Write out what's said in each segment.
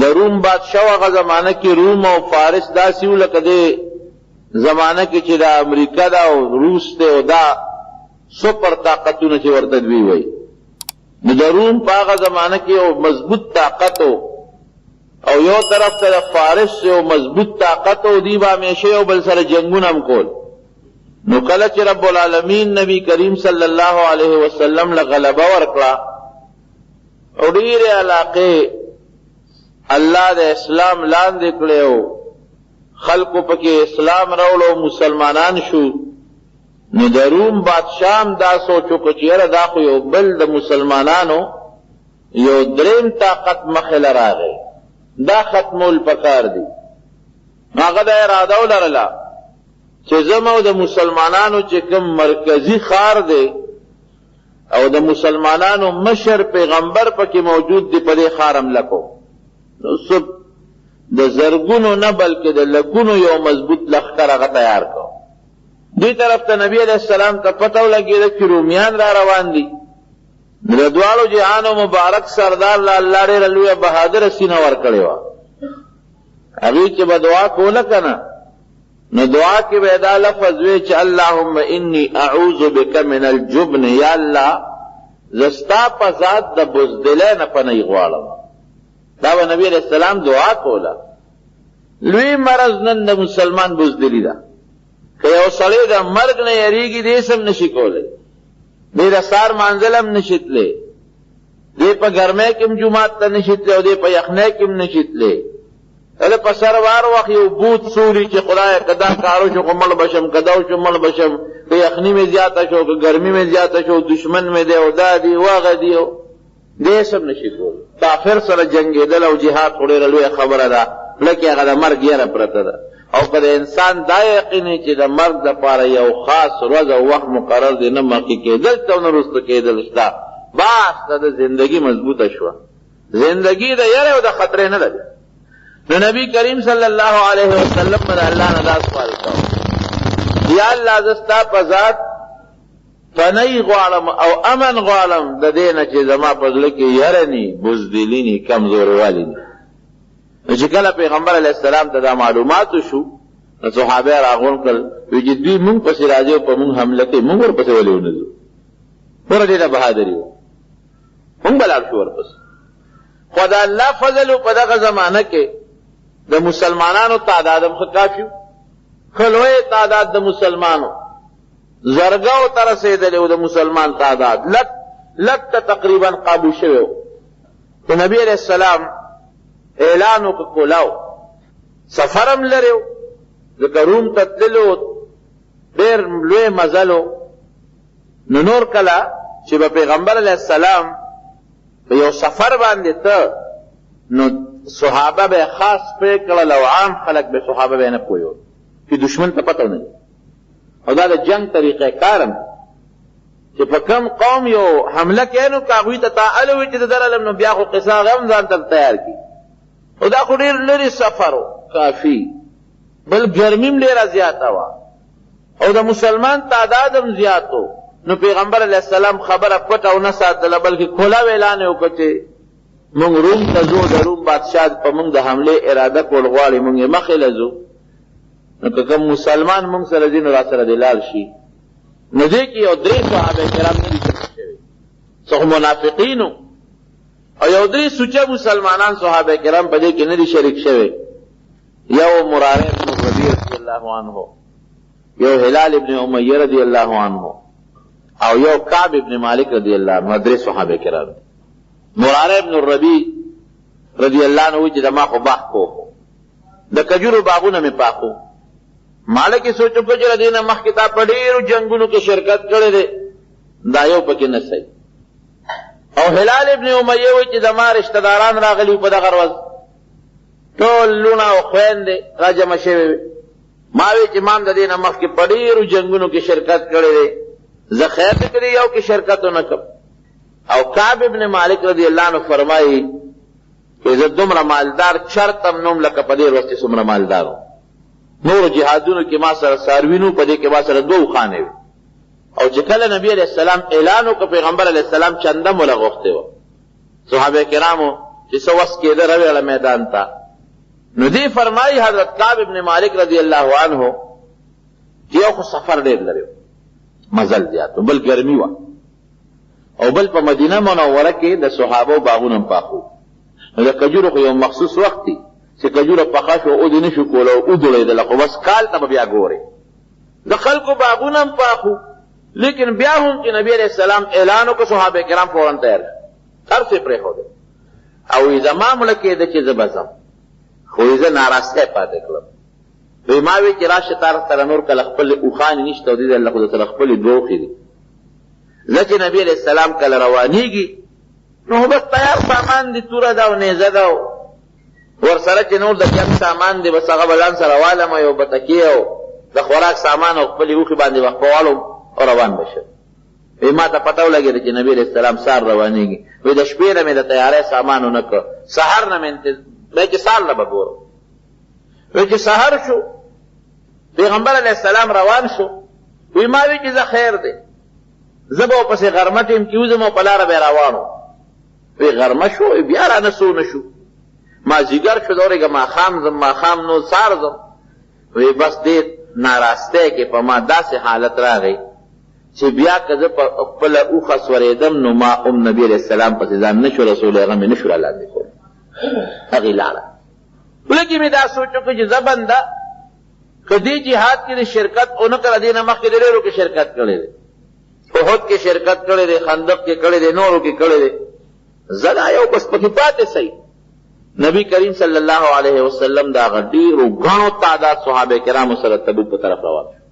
د روم بادشاہ هغه زمانه کې روم او فارس داسې و لکه دې زمانه کې چې د امریکا دا او روس دی او دا سپر طاقتونه چې ورته دوی وایي. نو د روم په هغه زمانه کې یو مضبوط طاقت او یو طرف ته د فارس یو مضبوط طاقت او دی به همیشه یو بل سره جنګونه هم کول. نو کله چې رب العالمین نبی کریم صلی الله علیه وسلم له غلبه ورکړه او ډېرې علاقې الله د اسلام لاندې کړې او خلقو پکې اسلام راوړ او مسلمانان شو، نو د روم بادشاہ هم دا سوچ وکړ چې یاره دا خو یو بل د مسلمانانو یو دریم طاقت مخې له راغی، دا ختمول پکار دی. هغه دا اراده ولرله چې زمو د مسلمانانو چې کوم مرکزی خار دی او د مسلمانانو مشر پیغمبر پکې موجود دی په دې خار حمله کوو. نو سب د زرګونو نه بلکې د لکونو یو مضبوط لښکر هغه تیار کو. دوی طرف ته نبی علیہ السلام ته پته ولګېده چې رومیان را روان دي. د دواړو جهانو مبارک سردار له الله ډېره لویه بهادره سینه ورکړې وه. هغوی چې به دعا کوله که نه، نو دعا کې به دا لفظ وی چې اللهم انی اعوذ بک من الجبن، یا الله زه ستا په ذات د بزدلۍ نه پناه غواړم. دا به نبی علیہ السلام دعا کوله. لوی مرض نن د مسلمان بزدلی ده. که یو سړی د مرګ نه یریږي دې سم نشي کولی، دې د سار مانځل هم نشي تلی، دې په ګرمۍ کې هم جومات ته نشي تلی او دې په یخنۍ کې هم نشي تلی. هله په سر وار وخت یو بوت سوري چې خدای که دا کارو شو خو مړ بشم، که دا شو مړ بشم، که یخني مې زیاته شو، که ګرمي مې زیاته شو، دشمن مې دی او دا دی واغه دی، دې سم نشي کولی. کافر سره جنګېدل او جهاد خو ډېره لویه خبره ده، لکه هغه د مرګ یره پرته ده. او که د انسان دا یقیني چې د مرګ دپاره یو خاص ورځ او وخت مقرر دی، نه مخکې کېدل شته او نه وروسته کېدل شته، بس د زندګي مضبوطه شوه. زندګي د یرې او د خطرې نه ده. نو نبی کریم صلی الله علیه وسلم د الله نه دا سوال کوه، یا الله زه ستا په ذات پنۍ غواړم او امن غواړم د دې نه چې زما په زړه کې یره ني، بزدلي ني، کمزوروالی ني. نو چې کله پیغمبر علیه السلام ته دا معلوماتو شو، نو صحابه راغون کړل، وی چې دوی مونږ پسې راځي او په مونږ حمله کوي، مونږ ورپسې ولې ونه ځو؟ ډېره ډېره بهادري وه، مونږ به لاړ شو ورپسې. خو د الله فضل په دغه زمانه کې د مسلمانانو تعداد هم ښه کافي و، ښه لوی تعداد د مسلمانو، زرګاو ته رسېدلی و د مسلمان تعداد، لک ته تقریبا قابو شوی و. خو نبي علیه السلام اعلان وکړ کولاو، سفر هم لرې و، ځکه روم ته تللو ډېر لوی مزل و. نو نور کله چې به پیغمبر علیه السلام په یو سفر باندې ته، نو صحابه به خاص پرې کړل او عام خلک به صحابه به نه پوهېدل چې دشمن ته پته ونه لګي. او دا د جنګ طریقه کار هم چې په کم قوم یو حمله کوي، نو که هغوی ته تعال ووایي چې د در علم، نو بیا خو قصه هغه هم ځان ته تیار کړي. او دا خو ډېر لرې سفر و کافي، بل ګرمي هم ډېره زیاته وه او د مسلمان تعداد هم زیات و. نو پیغمبر علیه السلام خبره پټه او نه ساتله، بلکې کھلا اعلان یې وکړ چې مونږ روم ته ځو، د روم بادشاه په مونږ د حملې اراده کول غواړي، مونږ یې مخې له ځو. نو که کوم مسلمان مونږ سره ځي، نو را سره دې لاړ شي. نو دې کې یو درې صحابه کرام نه دي شریک شوي، څه منافقین او یو درې سوچه مسلمانان صحابه کرام په دې کې نه دي شریک شوي. یو مراره بن ربیع رضی الله عنه، یو هلال ابن امیہ رضی الله عنه، او یو کعب ابن مالک رضی الله عنه، درې صحابه کرام. مراره ابن الربیع رضی الله عنه چې دما خو باغ کوو، د کجورو باغونه مې پاکو. مالک سوچو کو چې دینه مخ کتاب په ډېرو جنگونو کې شرکت کړی دی، دا یو پکې نه صحیح. او هلال ابن امیہ وی چې زما رشتہ داران راغلي په دغه ورځ، ټول لونه او خویندې را جمع شوي. ما وی چې ما هم د دې نه مخکې په ډېرو جنګونو کې شرکت کړی دی، زه خیر دې کړی یو کې شرکت ونه کړم. او کعب ابن مالک رضی الله عنه فرمایي چې زه دومره مالدار چرتم نوم لکه په دې ورځ چې څومره مالدار وم. نورو جهادونو کې ما سره څاروي نو، په دې کې ما سره 2 خانې وي. او چې کله نبی علیہ السلام اعلان وکړ، پیغمبر علیہ السلام چنده موله غوښتې وه. صحابه کرامو چې څه وس کېده رویړه میدان ته. نو دی فرمایي حضرت کعب ابن مالک رضی الله عنه چې یو خو سفر ډېر لري مزل زیات بل ګرمي وه او بل په مدینه منوره کې د صحابو باغونه هم پاخو. نو د کجورو خو یو مخصوص وخت دی چې کجوره پخه شو او دې نشو کولی او ودړېدله خو بس کال ته به بیا ګورې د خلکو باغونه هم پاخو. لیکن بیا هم چې نبی علیہ السلام اعلان وکړ صحابه کرام فوراً تیار هر څه پرېښودل او وایي زما مړه کېده چې زه به ځم خو یې زه ناراستی پاتې کړم. وایي ما وی چې راشه تا سره نور کله خپلې اوښانې نشته او دې ځای خو درسره خپلې دوه اوښې دي. زه چې نبي علیہ السلام کله روانېږي نو بس تیار سامان دی توره ده او نیزه ده او ورسره چې نور د جنګ سامان دی بس هغه به ځان سره والم یو بتکې او د خوراک سامان او خپلې اوښې باندې وخت په والم او روان به شم. وایي ما ته پته ولګېده چې نبي علیہ السلام سهار روانېږي. وایي د شپې نه مې د تیارۍ سامان ونه کړ سهار نه مې وایي چې سهار نه به ګورم. وایي چې سهار شو پیغمبر علیہ السلام روان شو. وایي ما وی چې زه خیر دی زه به ورپسې غرمه ټیم کې وځم او په لاره به یې روان وم. وایي غرمه شو بیا رانه سو نه شو مازدیګر شو دورېږه ماښام ځم ماښام نو سهار ځم. وایي بس دې ناراستی کې په ما داسې حالت راغی چې بیا که زه په خپله اوښه سورېدم نو ما هم نبي علیہ السلام پسې ځان نه شو رسولی هغه مې نه شو رالاندې کولی هغې لاړه. ولکې مې دا سوچ وکړو چې زه بنده که دې جهاد کې د شرکت ونه کړه دې نه مخکې د ډېرو کې شرکت کړی دی احد کې شرکت کړی دی خندق کې کړی دی نورو کې کړی دی زه دا یو بس پکې پاتې صحیح. نبی کریم صلی الله علیه وسلم دا هغه ډېرو ګڼو تعداد صحابه کرامو سره تبوک په طرف روان شو.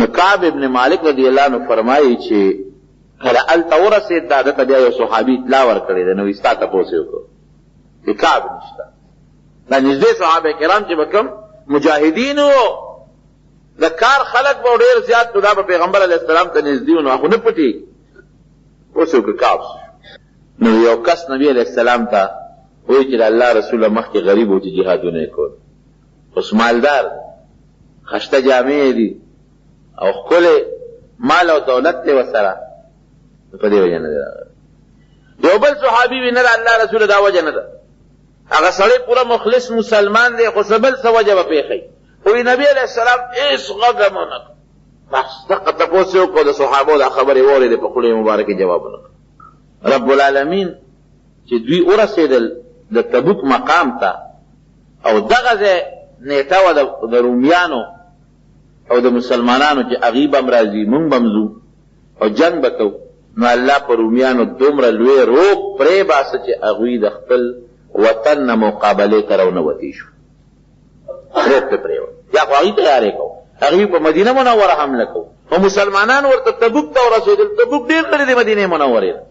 نو کعب ابن مالک رضی الله عنه فرمایي چې کله هلته ورسېد دا ده ته بیا یو صحابي اطلاع ورکړې ده. نو ستا تپوس یې وکړو چې کعب نشته. دا نږدې صحابه کرام چې به کوم مجاهدین وو د کار خلق به ډېر زیات نو دا به پیغمبر علیه السلام ته نږدې وو نو هغه نه پټېږي. اوس یې وکړ کعب. نو یو کس نبي علیه السلام ته وایي چې د الله رسوله مخکې غریب و چې جهادونه یې کول اوس مالدار خشته جامې دي او ښکلی مال او دولت دی ورسره په دې وجه نه دی راغلی. یو بل صحابي وي نه د الله رسوله دا وجه نه ده هغه سړی پوره مخلص مسلمان دی خو څه بل څه وجه به پېښوي. وایي نبي علیه السلام هېڅ غږ هم ونه کړ بس دقه تپوس یې وکړو د صحابو دا خبرې واورېدې په خولې مبارکې جواب ونه کړ. رب العالمین چې دوی ورسېدل د تبوک مقام ته او دغه ځای نیټه وه د رومیانو او د مسلمانانو چې هغوی به هم راځي مونږ به هم ځو او جنګ به کوو. نو الله په رومیانو دومره لوی روب پرې باسه چې هغوی د خپل وطن نه مقابلې ته راونوتې شو روب پې پرېوت. یا خو هغوی تیارې کوو هغوی په مدینه منوره حمله کوو خو مسلمانان ورته تبوک ته ورسېدل. تبوک ډېر لرې دی مدینې منورې نه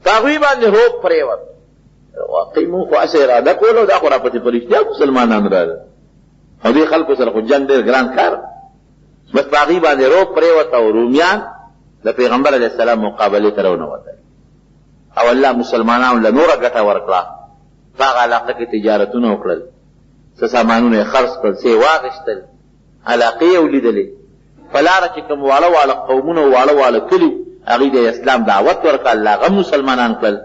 په هغوی باندې روب پرېوت. واقعي مونږ خو هسې اراده کوله دا خو راپسې په رښتیا مسلمانان راغله او دې خلکو سره خو جنګ ډېر ګران کار بس په هغوی باندې روب پرېوت او رومیان د پیغمبر علیه السلام مقابلې ته راونوتل او الله مسلمانانو له نوره ګټه ورکړه. په هغه علاقه کې تجارتونه وکړل څه سامانونه یې خرڅ کړل څه یې واخېستل علاقې یې ولیدلې په لاره چې کوم واړه واړه قومونه واړه واړه کلي هغوی د اسلام دعوت ورکړه الله هغه مسلمانان کړل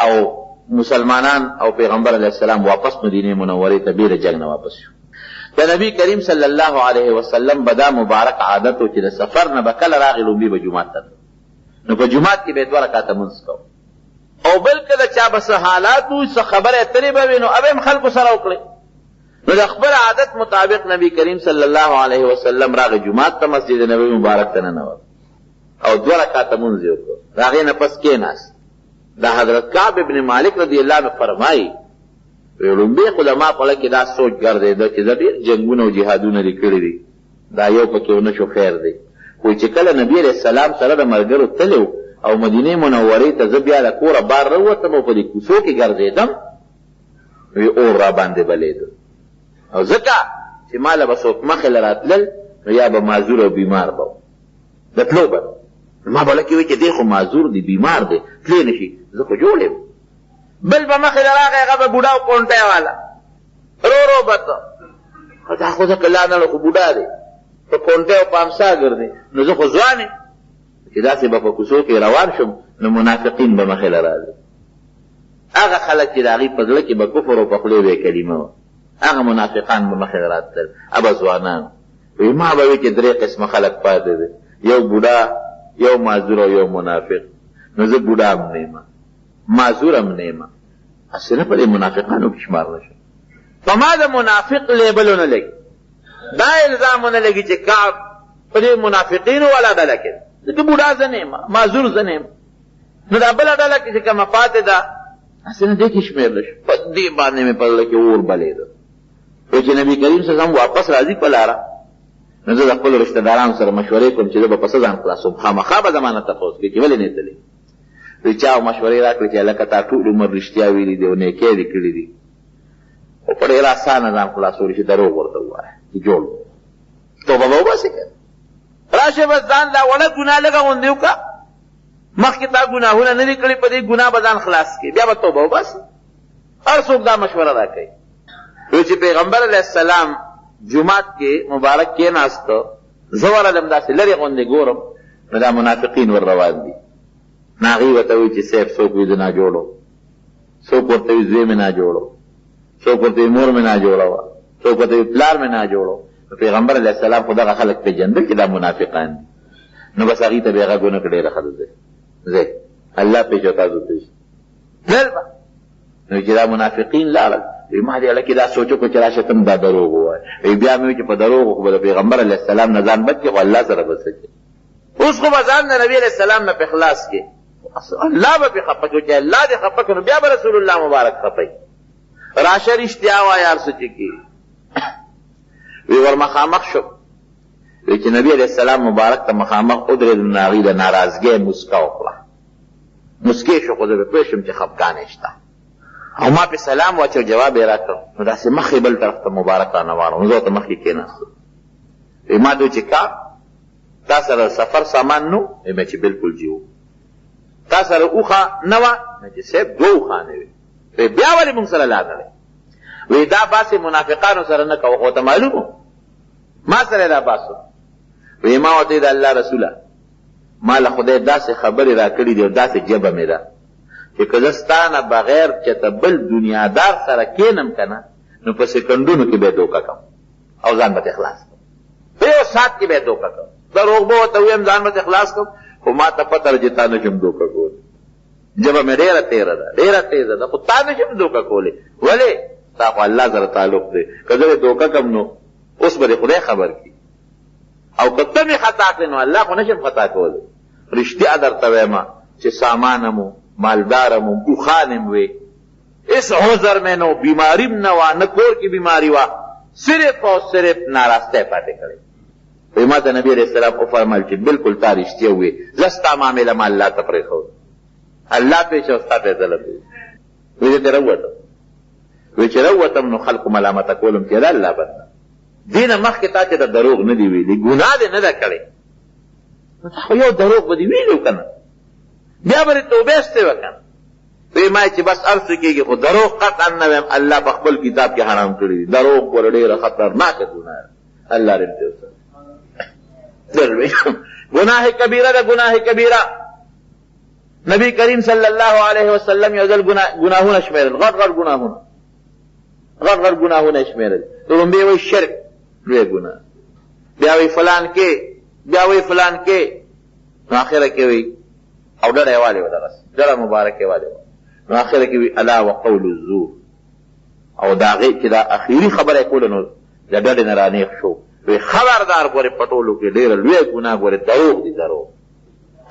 او مسلمانان او پیغمبر علیه السلام واپس مدینه منورې ته بېله جنګ نه واپس شو. د نبی کریم صلی الله علیه وسلم به دا مبارک عادت و چې د سفر نه به کله راغی لومبي به جومات ته نو په جومات کې به یې 2 رکعته لمونځ کوو او بل کله چا به څه حالات وي څه خبرې اترې به وي نو هغه هم خلکو سره وکړئ. نو د خپل عادت مطابق نبی کریم صلی الله علیه وسلم راغی جومات ته مسجد نبوي مبارک ته ننوت او 2 رکعته لمونځ یې وکړو. د هغې نه پس کېناست. دا حضرت کعب ابن مالک رضی الله عنه فرمایي لومبي علما په کې دا سوچ ګرځېده چې دا ډېر جنګونه او جهادونه دې کړي دي دا یو پکې ونه شو خیر دی. وایي چې کله نبي علیه السلام سره د ملګرو تللی او مدینې منورې ته زه بیا له کوره بار راووتم او په دې کوڅو کې ګرځېدم وایي اور را باندې بلېده او ځکه چې ما له به څوک مخې له راتلل نو یا به معذور او بیمار به د تلو به ما به لکې وایي چې دی خو معذور دی بیمار دی تللی نه شي زه خو جوړ یم. بل به مخې له راغی هغه به بوډا او کونټی والا رو به ته دا خو ځکه لا نه خو بوډا دی په کونټی او په امسا ګرځي نو زه خو ځوان یم چې داسې به په کوڅو کې روان شم نو منافقین به مخې له راځي. هغه خلک چې د هغې په زړه کې به کفر او په خولې به یې کلمه وه، هغه منافقان به مخې راتلل، هغه ځوانان وی ما به وی چې 3 قسمه خلک پاتې دي، یو بوډا، یو معذور او یو منافق. نو زه بوډا هم نه یم، معذور هم نه یم، هسې نه په دې منافقانو کې شمار نه شم. په ما د منافق لیبل ونه لګي، دا الزام ونه لګي چې کعب په دې منافقینو والا ډله کې دی، بوډا زه نه یم، معذور زه نه یم. نو دا بله ډله کې چې کومه پاتې ده هسې نه دې کې شمېرله شو، په دې باندې مې په زړه کې اور بلېده. وایي چې نبي کریم صلی الله علیه وسلم واپس راځي په لاره، نو زه د خپلو رشته دارانو سره مشورې کوم چې زه به په څه ځان خلاصوم، خامخا به زما نه تپوس کوي چې ولې نه تلې. وایي چا مشورې را کړې چې هلکه تا ټول عمر رښتیا ویلي دي او نیکۍ دې کړي دي، خو په ډېره اسانه ځان خلاصولی چې دروغ ورته ووایه چې جوړ توبه به وباسې که راشه بس ځان دا وړه ګناه لږه غوندې وکړه، مخکې تا ګناهونه نه دي کړي، په دې ګناه به ځان خلاص کړي، بیا به توبه وباسې. هر څوک دا مشوره را کوي. وایي چې پیغمبر علیه السلام جمعات کې مبارک کېناسته، زه ورغلم داسې لرې غوندې ګورم، نو دا منافقین ور روان دي. نو هغوی ورته وایي چې صیب څوک وي زه ناجوړ وم، څوک ورته وي زوی مې ناجوړ و، څوک ورته وي مور مې ناجوړه وه، څوک ورته وي پلار مې ناجوړ و. نو پیغمبر علیه السلام خو دغه خلک پېژندل چې دا منافقان دي، نو بس هغوی ته به یې غږ ونه کړ ډېره ښه ده ځئ الله پېژنو تاسو پېژنئ. بل به نو چې دا منافقین لاړل، وی ما دې هلکې دا سوچ وکړو چې راشه تم دا دروغ ووایه. وی بیا مې وایي چې په دروغو خو به د پیغمبر علیه السلام نه ځان بچ کړي، خو الله سره به څه کړي. اوس خو به ځان د نبي علیه السلام نه پې خلاص کړي، الله به پې خفه کړي، چې الله دې خفه کړي نو بیا به رسول الله مبارک خفه راشه رښتیا وایه هر څه چې کېږي. وی ور مخامخ شو، وی چې نبي علیه السلام مبارک ته مخامخ ودرېدم، نو هغوی د ناراضګۍ مسکه وکړه، مسکې شو، خو زه به پوه شم چې خفګانې شته، او ما پې سلام واچو جواب یې را کړ، نو داسې مخ یې بل طرف ته مبارک را نه واړو، نو زه ورته مخکې کېناستم. وی ما ته وایي چې کعب تا سره سفر سامان نو؟ وی مې چې بلکل جي و. تا سره اوښه نه وه؟ مې چې صاحب 2 اوښانې وې. وی بیا ولې مونږ سره لا نه دی؟ وی دا باسې منافقانو سره نه کوه، خو ته معلوم و ما سره دا باسو. وی ما ورته د الله رسوله ما له خدای داسې خبرې را کړي دي او داسې ژبه مې ده چې که زه ستا نه بغیر چېرته بل دنیادار سره کینم که نه، نو په سکندونو کې به یې دوکه کړم او ځان به تې خلاص کړم، په 1 ساعت کې به یې دوکه کړم. دروغ به ورته ویم ځان به تې خلاص کړم، خو ما ته پته ده چې تا نه شم دوکه کولی، ژبه مې ډېره تېره ده، ډېره تېزه ده، خو تا نه شم دوکه کولی. ولې؟ تا خو الله سره تعلق دی، که زه یې دوکه کړم نو اوس به دې خدای خبر کړي، او که ته مې خطا کړې نو الله خو نه شم خطا کولی. رښتیا درته وایم چې سامانم و، مالدارم و، اوښانې م وې، هېڅ عذر مې نه و، بیماري م نه وه، نه کور کې بیماري وه، صرف او صرف ناراستی پاتې کړی. وی ما ته نبي علیه السلام وفرمایل چې بلکل تا رښتیا ووې، زه ستا معامله ما الله ته پرېښود، الله پېژني او ستا فیصله پېژني. وی زه ترې راووتم، وی چې راووتم نو خلکو ملامته کولم چې دا الله بنده دې نه مخکې تا چې د دروغ نه دي ویلي، ګناه دې نه ده کړې، نو تا خو یو دروغ به دې ویلي و که نه، بیا به دې توبه ایستې وه که نه. وی ما چې بس هر څه کېږي، خو دروغ قطعا نه ویم، الله په خپل کتاب کې حرام کړي دي، دروغ ګوره ډېره خطرناکه ګناه ده، الله دې دې وساتي. گناہ کبیرہ دا گناہ کبیرہ. نبی کریم صلی اللہ علیہ وسلم یو ځل گناہونه شمیرل، غټ غټ گناہونه شمیرل. لومبی وی شرک لوی گناہ، بیا وی فلان کې، بیا وی فلان کې، نو آخره کې وی او ډډه یې والی و دغس، ډډه مبارکه یې والی و، نو آخره کې وی الا وقول الزور، او د هغې چې دا اخیري خبره یې کوله نو د ډډې نه رانیغ شو. وی خبردار ګورې په ټولو کې ډېره لویه ګناه ګورې دروغ دي دروغ.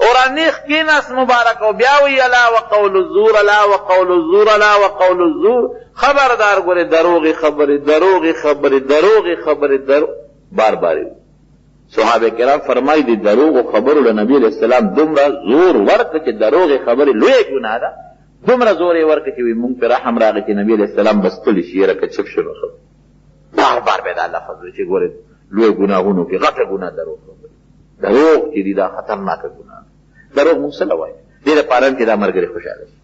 او رانیغ کېناست مبارک او بیا وی الا وقول الزور، الا وقول الزور، الا وقول الزور، خبردار ګورې دروغې خبرې، دروغې خبرې، دروغې خبرې، بار بار وي. صحابه کرام فرمایي د دروغو خبرو له نبي علیه السلام دومره زور ورکړه چې دروغې خبرې لویه ګناه ده، دومره زور یې ورکړه چې وي مونږ پرې رحم راغی چې نبي علیه السلام به ستړي شي، یره که چپ شو نو ښه. بار بار به دا لفظ وي چې ګورې لوی ګناهونو کې غټه ګناه دروغ خبرې، دروغ چې دي دا خطرناکه ګناه. دروغ مونږ څه له وایو؟ دې دپاره ویم چې دا ملګری خوشحاله شي،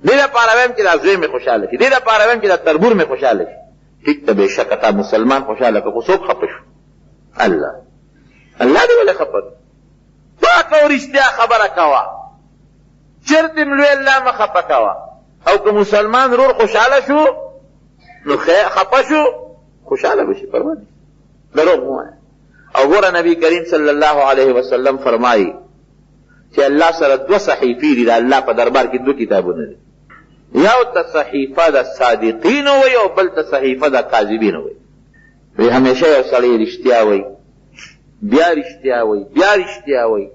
دې دپاره ویم چې دا زوی مې خوشحاله شي، دې دپاره ویم چې دا تربور مې خوشحاله شي. ټیک ته بېشکه تا مسلمان خوشحاله کړه، خو څوک خفه شو؟ الله. الله دې ولې خفه کړه؟ پاکه او رښتیا خبره کوه، چرت م لوی الله مه خفه کوه. او که مسلمان رور خوشحاله شو نو خپه شو خوشحاله بشي پروا نه دروغ مو او ګوره نبی کریم صلی الله علیه وسلم فرمایي چې الله سره دو صحیفې دي د الله په دربار کې دو کتابونه دي یو ته صحیفه د صادقین وي او بل ته صحیفه د کاذبین وي وی همیشه یو سړی رښتیا وي بیا رښتیا وي بیا رښتیا وي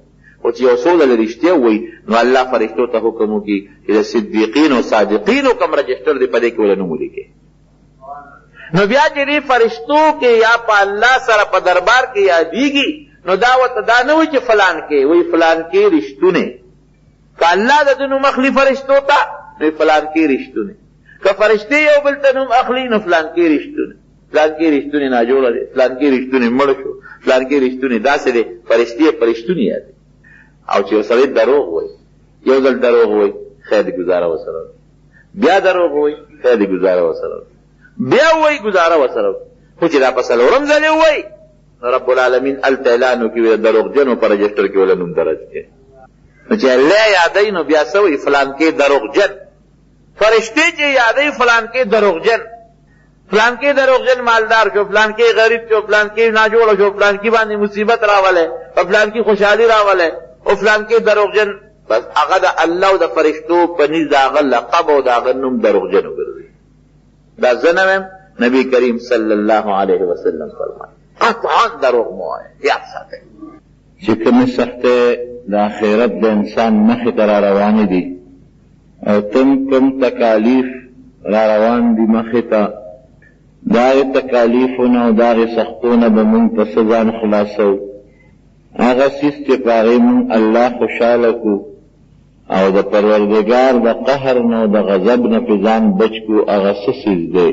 او چې یو څو ځله رښتیا وي نو الله فرشتو ته حکم وکړي چې د صدیقین او صادقینو کوم رجسټر دی په دې کې ول نوم ولیکي نو بیا چې دې فرشتو کې یا په الله سره په دربار کې یادېږي نو دا ورته دا نه وي چې فلان کې وایي فلان کې رښتونه که الله د ده نوم اخلي فرشتو ته نو فلان کې رښتونه که فرشتې یو بل ته نوم اخلي نو فلان کې رښتونه فلان کې رښتونې ناجوړه دی فلان کې رښتونې مړ شو فلان کې رښتونې داسې دی فرشتې فرشتونې یادې او چې یو سړی دروغ وایي یو ځل دروغ وایي خیر دې ګزاره ورسره بیا دروغ وایي خیر دې ګزاره ورسره بیا وایي ګزاره ورسره خو چې دا په څلورم ځل یې وایي نو رب العالمین هلته اعلان وکړي د دروغجنو په رجسټر کې وله نوم درج کړي نو چې الله یادوي نو بیا څه وایي فلان کې دروغجن فرشتې چې یادوي فلان کې دروغجن فلان کې دروغجن مالدار شو فلان کې غریب شو فلان کې ناجوړه شو فلان کې باندې مصیبت راوله او فلان کې خوشحالي راوله او فلان کې دروغجن بس هغه د الله او د فرشتو په نزد د هغه لقب او د هغه نوم دروغجن وګرځي دا زه نه ویم نبی کریم صلی الله علیه وسلم فرمایي قطعا دروغ مو وایه یاد ساتئ چې کومې سختۍ د آخرت د انسان مخې ته را روانې دي او کوم تکالیف را روان دي مخې ته د هغې تکالیفونه او د هغې سختونه به مونږ په څه ځان خلاصوو هغه څیز چې په هغې مونږ الله خوشحاله کړو او د پروردګار د قهر نه او د غضب نه پې ځان بچ کړو هغه څه څیز دی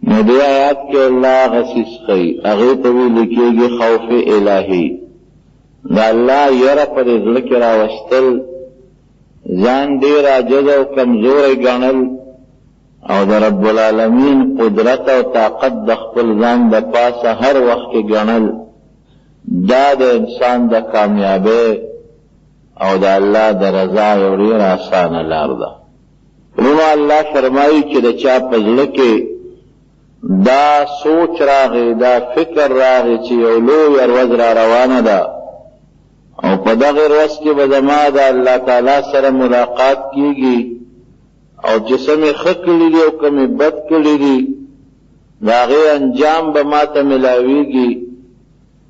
نو دې آیات کې الله هغه څیز ښیي هغې ته ویل کېږي خوف الهي د الله یره په دې زړه کې راوستل ځان ډېر عاجز او کمزوری ګڼل او د رب العالمین قدرت او طاقت د خپل ځان د پاسه هر وخت کې ګڼل دا د انسان د کامیابۍ او د الله د رضا یو ډېره اسانه لار ده وروڼو الله فرمایي چې د چا په زړه کې دا سوچ راغی دا فکر راغی چې یو لویه ورځ را روانه ده او په دغه ورځ کې به زما د الله تعالی سره ملاقات کېږي او چې څه مې ښه کړي دي او که مې بد کړي دي د هغې انجام به ما ته میلاویږي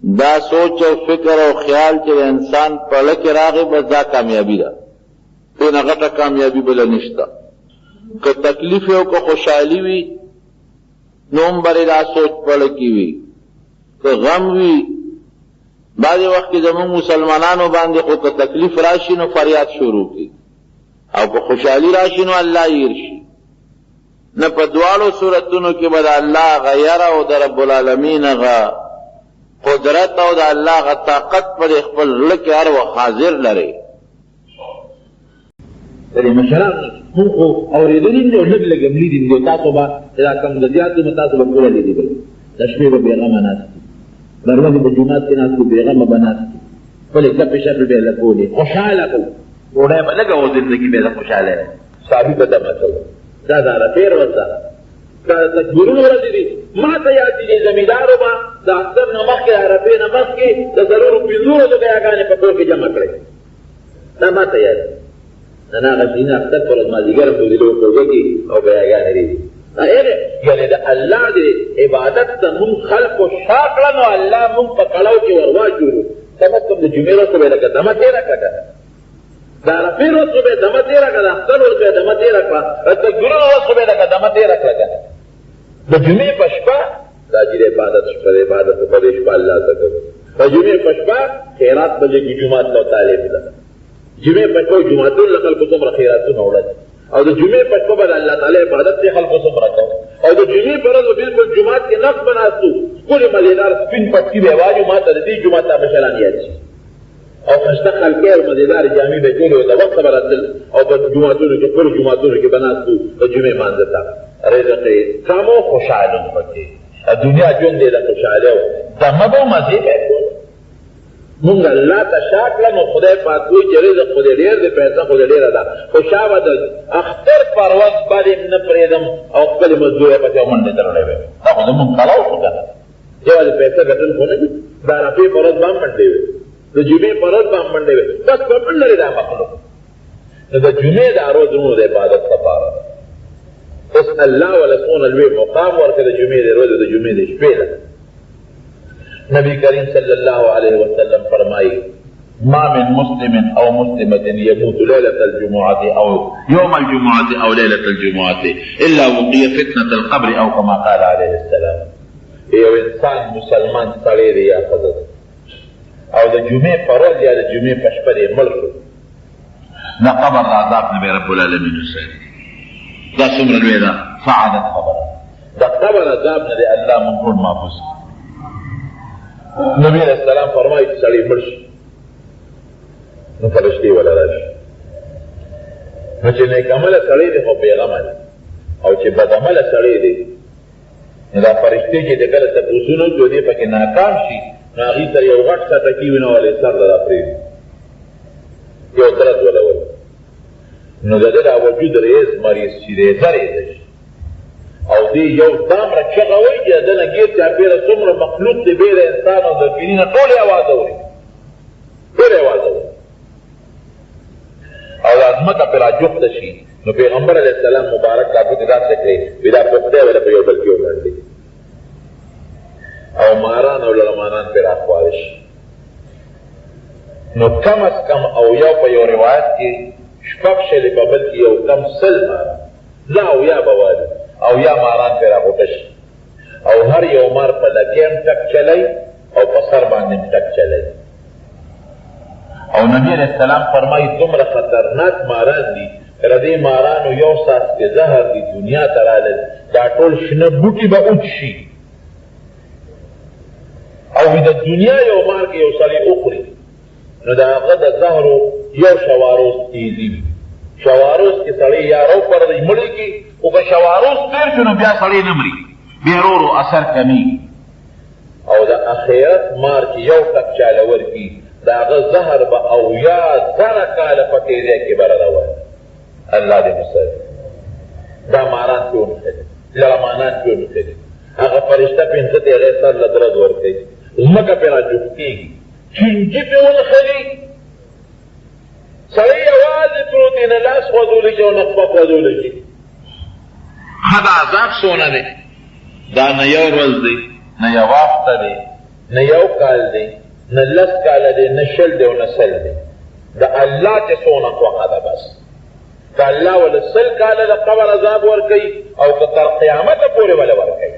دا سوچ او فکر او خیال چې د انسان په زړه کې راغی بس دا کامیابي ده دونه غټه کامیابي بله نشته که تکلیف او که خوشحالي وي نو هم برې دا سوچ په زړه کې وي که غم وي بعضې وخت کې زموږ مسلمانانو باندې خو که تکلیف راشي نو فریاد شروع کړي او که خوشحالي راشي نو الله هیر شي نه په دواړو صورتونو کې به د الله غیره او د رب العالمین هغه قدرت او د الله هغه طاقت پر خپل زړه کې هر وخت حاضر لري دې مشران خو اورېدلي دي او لږ لږ ملي دي تاسو به دا کم د زیاتو نه تاسو به پوره دي د شپې به بېغمه ناست د ورځې په جومات کې ناست بېغمه به ناست خپلې ګپې شپې به یې لګولې خوشحاله کړو ډوډۍ به لږه و زندګي به یې خوشحاله صحابي به دمه کوو دا د عرفې ورځ ده دا تکبیرونه ورځې دي ما ته یاد دي زمیندارو به د اختر نه مخکې عرفې نه مخکې د ضرورو 15 بیاګانې په کور کې جمع کړئ دا ما ته یاد نن هغه شیونه اختر په ورځ مازدیګر په دې کوزه کې او بیاګانې دي یعنې د الله د عبادت ته مونږ خلقو شا کړه نو الله مونږ په کړاو کې ور واچولو کم از کم د جمعې ورځ به یې لکه دمه تېره کړه د عرفې ورځ خو به یې دمه تېره کړه د اختر ورځ به یې دمه تېره کړه د تکبیرونو ورځ خو به یې لکه دمه تېره کړه که د جمعې په شپه دا چې د عبادت شپه د عبادت په دې شپه الله ته کوو د جمعې په شپه خیرات به لږي جومات ته طالب ده جمعې په شپه جوماتونو له خلکو څومره خیراتونه وړل او د جمعې په شپه به د الله تعالی عبادت دې خلکو څومره کوو او د جمعې په ورځ بالکل جومات کې نقص به ناستو ښکلې مزېدار سپین پټکي به یې واجو ما ته د دې جومات ته مشران یاد شي او خشته خلکې او مزېدارې جامې به جوړې وې د وخته به راتلل او په جوماتونو کې خپلو جوماتونو کې به ناستو د جمعې مانځه ته رزق یې کم او خوشحاله پکې دنیا ژوند دی د خوشحالۍ او دمه به مزې به یې کول مونږ الله ته شا کړه نو خدای پاک وایي چې رزق خو دې ډېر دی پیسه خو دې ډېره ده خو شا به د اختر پر ورځ باندې نه پرېږدم او خپلې مزدورۍ پسې منډې تړلی وی دا خو زمونږ کلاو شو که نه یوازې پیسه ګټل خو نه دي د عرفې پر ورځ به هم منډې وي د جمعې پر ورځ به هم منډې وي بس پټ لري دا مخلوق نو د جمعې دا روز زموږ د عبادت لپاره ده اوس الله ولا څونه لوی مقام ورکړه د جمعې د ورځې د جمعې د شپې له نبی کریم صلی اللہ علیہ وسلم فرمائی ما من مسلم او مسلمة يموت ليلة الجمعة او يوم الجمعة او ليلة الجمعة الا وقي فتنة القبر او كما قال عليه السلام یو انسان مسلمان سړی دی یا ښځه ده او د جمعې په ورځ یا د جمعې په شپه دی مړ شو د قبر د عذاب نه به رب العالمین وساتي دا څومره لوی ده سعادت خبره د قبر عذاب نه دی الله موږ ټول محفوظ نبی علیہ السلام فرمائی چې سړی مړ شي نو فرشتې ولا راشي نو چې نیک عمله سړی دی خو بېغمه دی او چې بد عمله سړی دی نو دا فرشتې چې د کله تپوسونه وکړي دې پکې ناکام شي نو هغې سره یو غټ څټکي ونیولی سر له دا پرېږدي یو درد ولول نو د ده دا وجود ریز مریض شي ریزه ریزه شي او دی یو دامره چغه وایي چې د ده نه ګیر چاپېره څومره مخلوق دی بې د انسان او د فیلي نه ټول یې اواز اوري ټول یې اواز اوري او دا ځمکه پرې راجوخته شي نو پیغمبر علیه السلام مبارک دا ګوتې داسې کړئ وي دا پوښتۍ وله په یو بل کې ومنډي او ماران او لړمانان پرې راخواره شي نو کم از کم او یو په یو روایت کې شپږ شلې په بل کې یو کم سل ماران زه او یا به والي او یا ماران پې راغوټه شي او هر یو مار په لکۍ هم ټک چلی او په سر باندې هم ټک چلی او نبی علیہ السلام فرمایي دومره خطرناک ماران دي که د دې مارانو یو څاڅکې زهر دي دنیا ته رالل دا ټول شنه بوټي به اوچ شي او د دنیا یو مار کې یو سړی وخوري نو د هغه د زهرو یو شواروز تیزي وي شواروز کې سړی یا رو پر دی مړی کې خو که شواروز تیر شو نو بیا سړی نه مري بیا ورو اثر کمیږي او د اخرت مار چې یو ټک چاله ورکړي د هغه زهر به اویا زره کاله په تیزۍ کې به روان الله دې مسلم دا ماران پې ونښلي لړمانان پې ونښلي هغه فرشته پنځه ته هغې سر له درد ورکوي ځمکه پې راجوخ کېږي چینجي پې ونښلي سړی یوازې پروت دی نه لاس خوځولی شي او نه خپه خوځولی شي ښه د عذاب څونه دی دا نه یو ورځ دی نه یو هفته دی نه یو کال دی نه لس کاله دی نه شل دی او نه سل دی د الله چې څونه خوښه ده بس که الله وله سل کاله د قبر عذاب ورکوي او که تر قیامته پورې وله ورکوي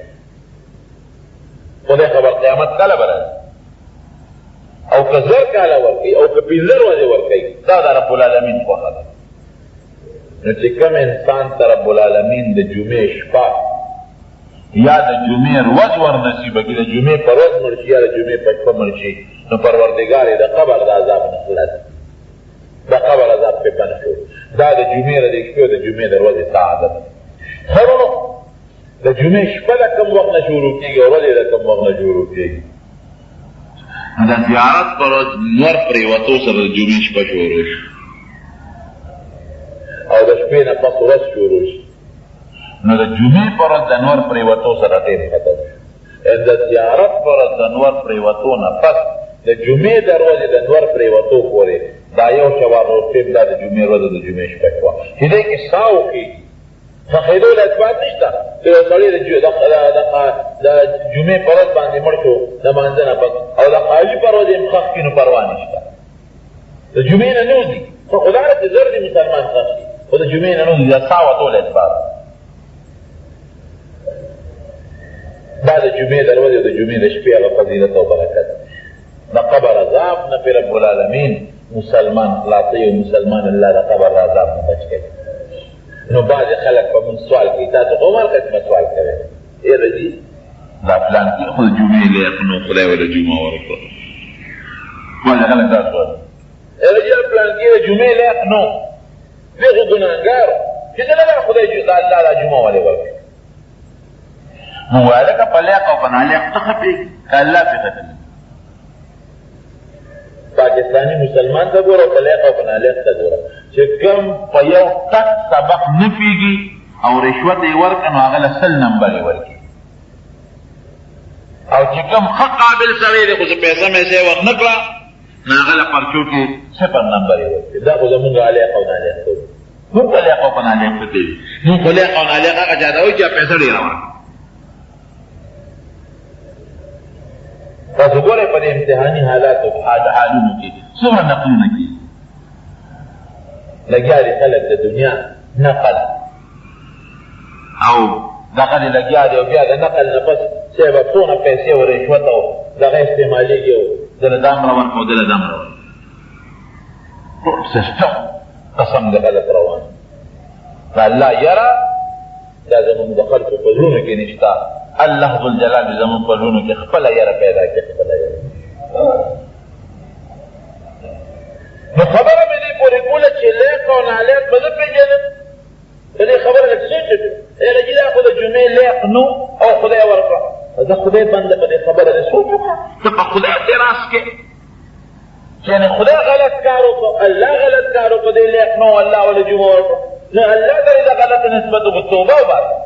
خدای خبر قیامت کله به راځي او که زر کاله ورکوي او که پنځه ورځې ورکوي دا د رب العالمین خوښه ده نو چې کوم انسان ته رب العالمین د جمعې شپه یا د جمعې ورځ ورنصیبه کړي د جمعې په ورځ مړ شي یا د جمعې په شپه مړ شي نو پروردګار یې د قبر د عذاب نه خلاص د قبر عذاب پې بند شو دا د جمعې د شپې او د جمعې د ورځې سعادت خبرو د جمعې شپه د کوم وخت نه شروع کېږي او ورځې د کوم وخت نه شروع کېږي د زیارت پر ورځ نور پرېوتو سره د جمعې شپه شروع شي او د شپې نه پس ورځ شروع شي نو د جمعې پر ورځ د نور پرېوتو سره ټیم ختم شي د زیارت پر ورځ د نور پرېوتو نه پس د جمعې د ورځې د نور پرېوتو پورې دا یو شوارو ټیم دا د جمعې ورځ د جمعې شپه شوه چې دې کې سا وکېږي خېدو له اثبات نشته که یو سړی د جمعې په ورځ باندې مړ شو د مانځه نه پس او د قاضي په ورځ یې ښخ کړي نو پروا نشته د جمعې نه نه وځي خو خدا نه چې زر دې مسلمان ښخ شي خو د جمعې نه نه وځي دا سا وتو له اثبات دا د جمعې د ورځې د جمعې د شپې هغه فضیلت او برکت د قبر عذاب نه پې رب العالمین مسلمان خلاصوي او مسلمان الله د قبر عذاب نه بچ کوي نو بعضې خلک په مونږ سوال کوي تاسو خو هر قسمه سوال کوئ یره جي دا پلان کې خو د جمعې لیاق نو خدای وله جمعه ورکړه بعضې خلک دا سوال یره جي پلان کې د جمعې لیاق نو دی خو ګناهګار چې څنګه خدای الله دا جمعه ولې ورکړي نو وایه لکه په لیاق او په نالیاق ته ښه پرېږدي که الله پرې ښه پرېږدي پاکستانی مسلمان ته ګوره په لیق او په نالیق ته ګوره چې کوم په یو ټک سبق نه پوهېږي او رشوت یې ورکړه نو هغه له 100 نمبر یې ورکړي او چې کوم ښه قابل سړی دی خو چې پیسه میسه یې وخت نه کړه نو هغه له پرچو کې 0 نمبر یې ورکړي دا خو زمونږ لیق او نالیق ته موږ په لیق او په نالیق ته دی موږ په لیق او نالیق هغه چا ته وایي چې پیسه ډېره ورکړي تاسو ګورئ په دې امتحاني حالاتو حالونو کې څومره نقلونه کېږي لګیا دي خلک د دنیا نقل او دغه دې لګیا دي او بیا د نقل نه پس چې به څونه پیسې او رشوت او دغه استعمالېږي او دله دا امره ورکړه او دله دا امره ورکړه ټول سیسټم قسم د غلط روان د الله یره دا زمونږ د خلکو په زړونو کې نشته الله ذوالجلال زمونږ په زړونو کې خپله یره پیدا کړي خپله یره نو خبره مې دې پورې کوله چې لیق او نالیق به زه پېژنم د دې خبره لږ سوچ وکړو لږ دا خو د جمعې لیق نو او خدای ورکړه زه خدای بنده په دې خبره دې سوچ وکړه ته په خدای اعتراض کې یعنې خدای غلط کار وکړو الله غلط کار وکړو دې لیق نو الله وله جمعه ورکړه نو الله ته یې د غلطه نسبت وکړو توبه وباسه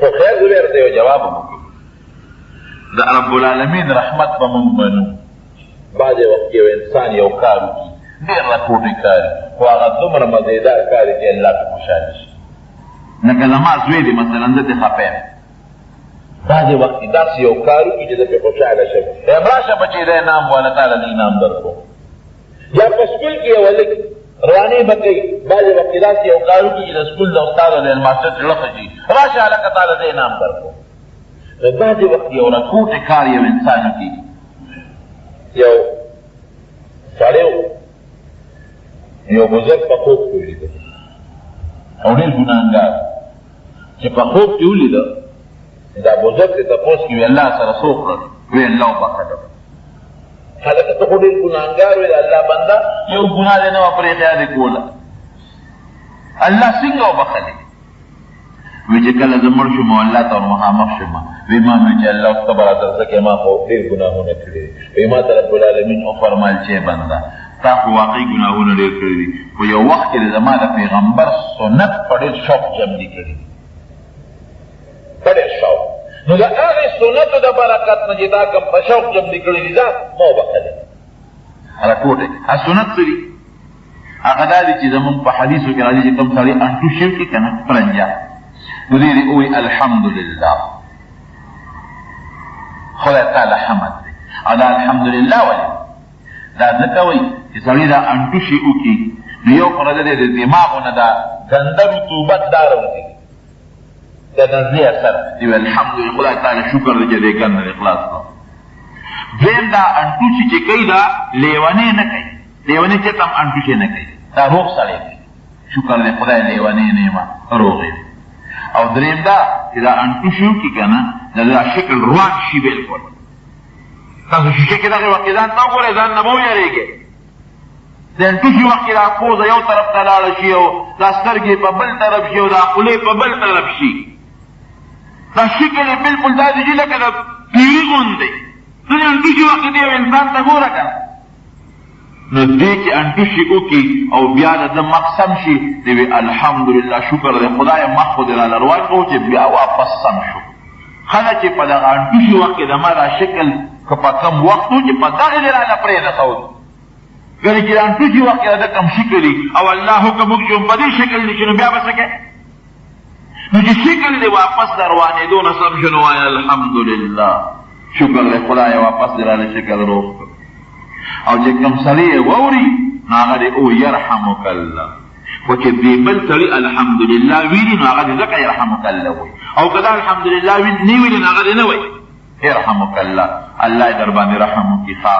خو خیر زه بیا ورته یو جواب هم وکړو د رب العالمین رحمت به مونږ منو بعضې وخت یو انسان یو کار وکړي ډېر راپورټې کار خو هغه دومره مزېدار کار چې الله پې خوشحاله شي لکه زما زوی دی مثلا زه دې خفه یم بعضې وخت کې داسې یو کار وکړي چې زه پې خوشحاله شم یم راشه بچې دا انعام واله تاله د انعام درکړو یا په سکول کې یو هلک روانې به کوي بعضې وخت کې داسې یو کار وکړي چې د سکول د استاد او د هیډماسټر زړه ښه شي راشه هلکه تاله د انعام درکړو نو بعضې وخت یو راپورټې کار یو انسان وکړي یو سړی یو بزرګ په خوب کې ولیده او ډېر ګناهګار چې په خوب کې ولیده دا بزرګ ته تپوس کې وي الله سره څه وکړل وی الله وبخښه هلکه ته خو ډېر ګناهګار وې د الله بنده یو ګناه دې نه وه پرې خیال یې کوله الله څنګه وبخلې وی چې کله زه مړ شم او الله ته ور مخامخ شم وی ما مې چې الله ته به راته ځکه ما خو ډېر ګناهونه کړي وی ما ته رب العالمین وفرمایل چې بنده تا خو واقعي ګناهونه ډېر کړي دي خو یو وخت کې زما د پیغمبر سنت په ډېر شوق جمع کړي دي په ډېر شوق نو د هغې سنتو د برکت نه چې دا کوم په شوق جمع کړي دي دا ما وبخلې راټوټې سنت څه دي هغه دا دي چې زمونږ په حدیثو کې راځي چې کوم سړی انټو شي وکړي که نه پرنجه نو دې دې ووایي الحمدلله خدای تعالی حمد دی او دا الحمدلله ولې دا ځکه وایي چې سړي دا انټو شي وکړي نو یو خو نه د دماغو نه دا ګنده رطوبت دا راوځي د نزلې اثر دی الحمدلله خدای تعالی شکر دی چې دې ګنده دې خلاص کړو دویم دا انټو شي چې کوي دا لیونې نه کوي لیونې چې هم انټو شي نه کوي دا روغ سړی دی شکر دی خدای لیونې نه یم روغ یم او دریم دا چې دا انټو شي وکړي که نه دا شکل روان شي بلکل تاسو شیشه کې دغې وخت کې ځان ته وګورئ ځان نه به ویرېږئ د انټو شي وخت کې دا پوزه یو طرف ته لاړه شي او دا سترګې په بل طرف شي او دا خولې په بل طرف شي دا شکل یې بلکل داسې شي لکه د پیري غوندې ته د انټو شي وخت کې یو انسان ته ګوره که نه نو دې چې انټو شي وکړي او بیا د ده مخ سم شي دی وی الحمدلله شکر دی خدای مخ خو دې راله روان کړو چې بیا واپس سم شو خله چې په دغه انټو شي وخت کې د ما دا شکل که په کم وخت و چې په دغې دې راله پرېږده ښودي ګنې چې د انټو شي وخت کې د ده کم شکل وي او الله حکم وکړي چې په دې شکل دي چې نو بیا به څه کوې نو چې شکل دې واپس د روانېدو نه سم شو نو وایه الحمدلله شکر دی خدای واپس دې راله شکل روغ کړ او چې کوم سړی یې واوري نو هغه دې او یرحمک الله خو چې دې بل سړي الحمدلله ویلي نو هغه دې ځکه یرحمک الله وایي او که دا الحمدلله نه ویلي نو هغه دې نه وایي یرحمک الله الله یې در باندې رحم وکړي ښه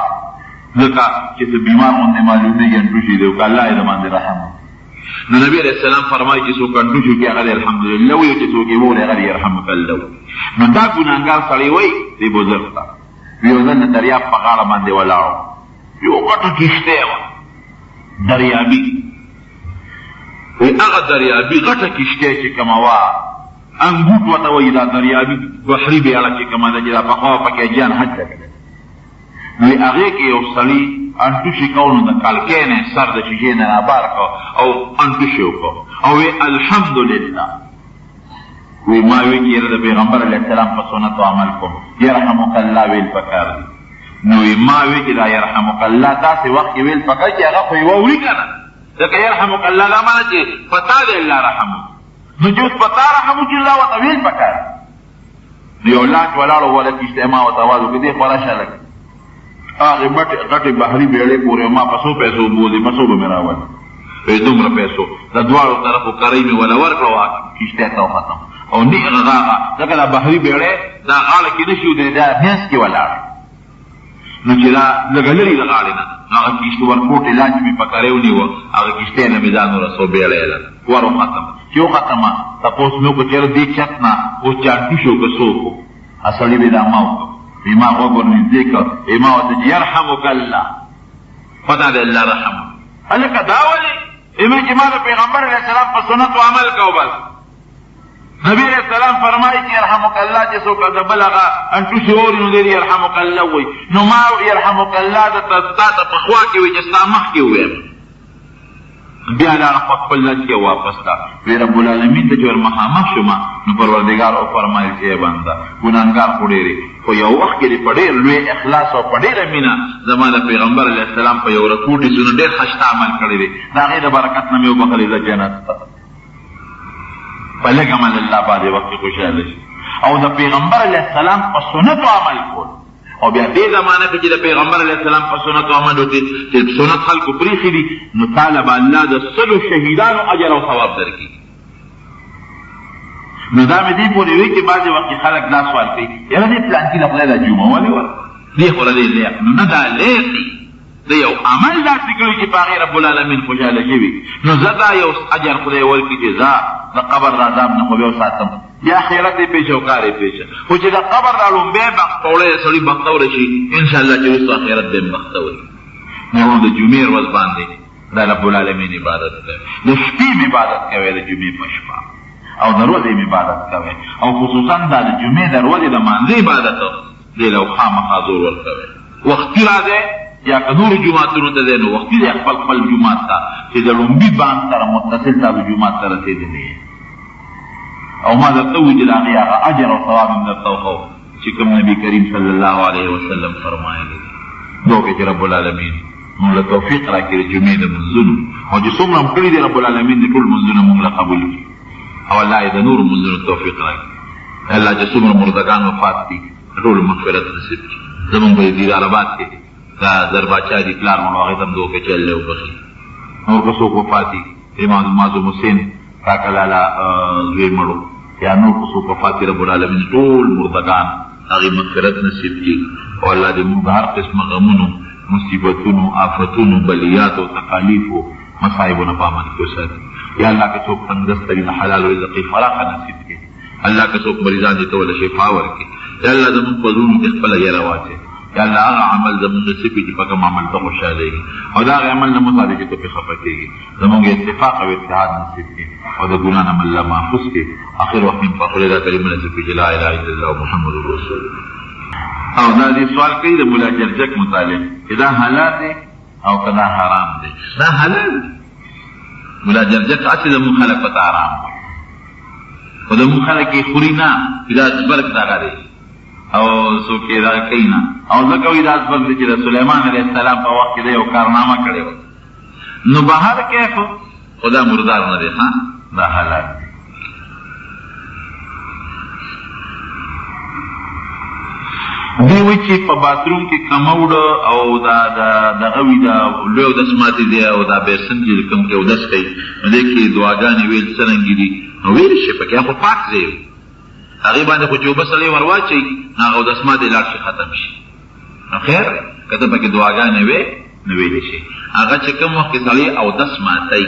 ځکه چې ته بیمار غوندې معلومېږي انټو شي دی که الله یې در باندې رحم وکړي نو نبي علیه السلام فرمایي چې څوک انټو شي وکړي هغه دې الحمدلله وایي او چې څوک یې وولي هغه دې یرحمک الله وایي نو دا ګناهګار سړی وایي دې بزرګ ته یو ځل د دریاب په غاړه باندې ولاړو یو غټه کښتۍ وه دریابي وایي هغه دریابي غټه کښتۍ چې کومه وه انګوټ ورته وایي دا دریابي بحري بیړه چې کومه ده چې دا پخوا پکې اجیان حج ته کوي نو هغې کې یو سړي انټوشي کولو د کالکې نه سر د شیشې نه رابار کو او انټوشي وکړو او وی الحمدلله وی ما وی کېره د پیغمبر علیه السلام په سنت عمل کوم یرحمک الله ویل پکار دی نو وی ما وی چې دا یرحمک الله داسې وخت ویل پکار چې هغه خو یې ووري که نه ځکه یرحمک الله دا معنی چې پتا دی الله رحمو نو چې اوس پتا رحمو چې الله ورته ویل پکار نو یو لاک ولاړو وله کښته ما ورته آواز وکړې دې خورا شه لږ هغې غټې بحري بیړۍ پورې ما په څو پیسو بولې په څو به مې راولې په دومره پیسو د دواړو طرفو کرۍ مې وله ورکړه کښتۍ ته وختم او نیغه هغه ځکه دا بحري بیړۍ دا غاړه کې نه شي ودرېدی دا منځ کې ولاړ نو چې دا لږه لرې د غاړې نه هغه کښتو ورکوټې لاندې مې په کرۍ ونیوه هغه کښتۍ نه مې ځان ورسو بیړۍ له ور وختم چې وختمه تپوس مې وکړو چېرې دې چت نه اوس چانټو شو که څوک و سړي به دا ما وکړو ما غوږ ورنږدې کړ ما ورته چې یرحمک الله خدا دې الله رحم هلکه دا ولې چې ما د پیغمبر علیه السلام په سنتو عمل کو بس نبی علیہ السلام فرمایي چې يرحمک الله چې څوک د بل هغه انټوشي اوري نو دی يرحمک الله وایي نو ما يرحمک الله د تا ته په خوا کې وي چې ستا مخکې ووایم بیا لاړه په خپل لج کې واپس ته وی رب العالمین ته چې ور مخامخ شومه نو پروردګار وفرمایل چې ای بنده ګناهګار خو ډېرې خو یو وخت کې دې په ډېر لوی اخلاص او په ډېره مینه زما د پیغمبر علیه السلام په یو رکوټې سونه ډېر ښایسته عمل کړی دی د هغې د برکت نه مې وبخلې زه جنت ته په لږ عمل الله باندې وخت کې خوشحاله شي او د پیغمبر علیه السلام په سنتو عمل کول او بیا دې زمانه کې چې د پیغمبر علیه السلام په سنتو عمل وکړي چې سنت خلکو پرېښي دي نو تعالی به الله د سلو شهیدانو اجر او ثواب درکړي نو دا مې دې پورې وي چې بعضې وخت کې خلک دا سوال کوي یاره دې پلانکي له خدای دا جمعه ولې ور دې خو له دې لیق نو نه دا لیق دي د یو عمل داسې کوي چې په هغې رب العالمین خوشحاله شوي نو زه دا یو اجر خدای ورکړي چې زه د قبر د عذاب نه خو بیا وساتم یا آخرت یې پېښه او کار یې پېښه خو چې د قبر دا لومبی بختوړی د سړي بختوره شي انشاءالله چې وروسته آخرت به یې بختوي نو د جمعې ورځ باندې دا رب العالمین عبادت کوي د شپې عبادت کوي د جمعې په شپه او د ورځې عبادت کوي او خصوصا دا د جمعې د ورځې د مانځه عبادت دې له خامخا زور ورکوي وختي راځي یا که نورو جوماتونو ته دی نو وختي دی خپل خپل جومات ته چې د لومبي بانک سره متصل تا به جومات ته رسېدلی او ما درته ووایي چې د هغې هغه اجر او ثواب هم درته وښو چې کوم نبي کریم صلی الله علیه وسلم فرمایلی دو کې چې رب العالمین موږ له توفیق راکړي د جمعې د منځونو او چې څومره هم کړي دي رب العالمین د ټول منځونه موږ له قبول کړي او الله یې د نورو منځونو توفیق راکړي الله چې څومره مردګان وفات دي ټول مغفرت نصیب کړي زمونږ په دیدارآباد کې دا زرباچا دي پلار مو هغې ته هم دوکې چللی وبخي نور که څوک وفات دي امام معظم حسین کاکا لالا زوی مړو یا نور که څوک وفات دي رب العالمین ټول مردګان هغې مغفرت نصیب کړي او الله دې موږ هر قسمه غمونو مصیبتونو آفتونو بلیاتو تکالیفو مصائبو نه په امن کې وساتي یا الله که څوک تنګدسته وي د حلال رزق یې فراخه نصیب کړي الله که څوک مریضان دي ته وله شفا ورکړي یا الله زمونږ په زړونو کې خپله یره واچوي یا الله هغه عمل زمونږ نصیب کړي چې په کوم عمل ته خوشحالېږي او د هغې عمل نه مطابق چې ته پرې خفه کېږي زمونږ اتفاق او اتحاد نصیب کړي او د ګناه نه الله محفوظ کړي اخر وخت مې په خولې دا کلمه نصیب کړي چې لا اله الا الله محمد رسول الله او دا دې سوال کوي د ملا جرجک متعلق چې دا حلال دی او که دا حرام دی دا حلال دی ملا جرجک هسې زمونږ خلک پته حرام وایي خو زمونږ خلک یې خوري نه چې دا زبرګ دغه دی او څوک یې دغه کوي نه او ځکه وایي دا زبرګ دی چې د سلیمان علیه السلام په وخت کې دی یو کارنامه کړې وه نو بهر کیف خو دا مردار نه دی ښه دا حلال دی دی وایي چې په باتروم کې کموډه او دا دغه وي دا لوی اودس ماتې دی او دا بیرسن چې کوم کې اودس کوي نو دې کې دعاګانې ویل څرنګې دي نو ویلی شي پکې خو پاک ځای وي هغې باندې خو چې اوبه سړی ور واچوي نو هغه اودس ماتې لاړ شي ختم شي نو خیر که ته پکې دعاګانې وې نو ویلی شي هغه چې کوم وخت کې سړی اودس ماتوي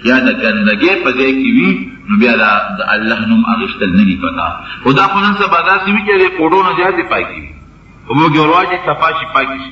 یا د ګندګۍ په ځای کې وي نو بیا د الله نوم اخیستل نه دي پکار خو دا خو نن سبا داسې وي چې د کوډو نه زیاتې پاکې وي خو موږ یې ور واچوي صفا شي پاکې شي